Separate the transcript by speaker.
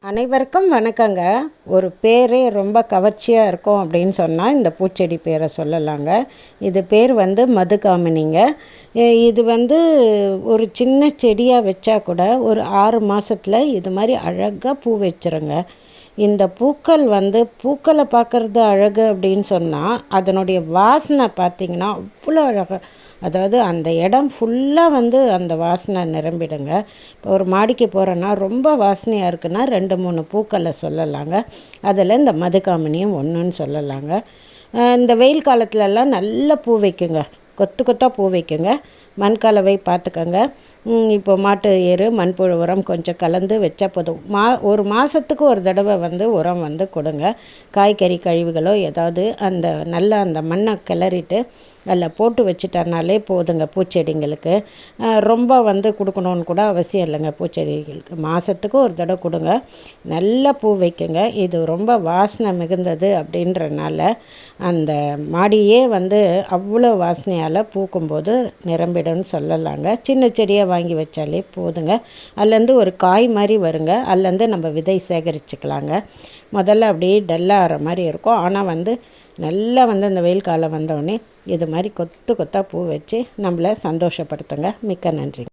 Speaker 1: அனைவருக்கும் வணக்கங்க. ஒரு பேரே ரொம்ப கவர்ச்சியாக இருக்கும் அப்படின்னு சொன்னால் இந்த பூச்செடி பேரை சொல்லலாங்க. இது பேர் மதுகாமினிங்க. இது ஒரு சின்ன செடியாக வச்சா கூட ஒரு 6 மாதத்தில் இது மாதிரி அழகாக பூ வச்சிருங்க. இந்த பூக்களை பார்க்குறது அழகு அப்படின்னு சொன்னால் அதனுடைய வாசனை பார்த்திங்கன்னா அவ்வளோ அழகாக, அதாவது அந்த இடம் ஃபுல்லாக அந்த வாசனை நிரம்பிடுங்க. இப்போ ஒரு மாடிக்கு போகிறோன்னா ரொம்ப வாசனையாக இருக்குன்னா 2-3 பூக்களை சொல்லலாங்க. அதில் இந்த மதுகாமினியும் ஒன்றுன்னு சொல்லலாங்க. இந்த வெயில் காலத்துலலாம் நல்ல பூ வைக்குங்க, கொத்து கொத்தாக பூ வைக்குங்க. மண்கலவை பார்த்துக்கோங்க. இப்போ மாட்டு எரு மண்புழு உரம் கொஞ்சம் கலந்து வச்சா போதும். ஒரு மாதத்துக்கு ஒரு தடவை உரம் கொடுங்க. காய்கறி கழிவுகளோ ஏதாவது அந்த மண்ணை கிளறிட்டு அதில் போட்டு வச்சுட்டனாலே போதுங்க. பூச்செடிங்களுக்கு ரொம்ப கொடுக்கணுன்னு கூட அவசியம் இல்லைங்க. பூச்செடிகளுக்கு மாதத்துக்கு ஒரு தடவை கொடுங்க, நல்ல பூ வைக்குங்க. இது ரொம்ப வாசனை மிகுந்தது அப்படின்றனால அந்த மாடியே அவ்வளோ வாசனையால் பூக்கும்போது நிரம்பிடும்னு சொல்லலாங்க. சின்ன செடியாக வாங்கி வச்சாலே போதுங்க. அதுலேருந்து ஒரு காய் மாதிரி வருங்க. அதுலேருந்து நம்ம விதை சேகரிச்சுக்கலாங்க. முதல்ல அப்படியே டல்லாக ஆகிற மாதிரி இருக்கும். ஆனால் நல்லா இந்த வெயில் காலம் வந்தோடனே இது மாதிரி கொத்து கொத்தாக பூ வச்சு நம்மளை சந்தோஷப்படுத்துங்க. மிக்க நன்றி.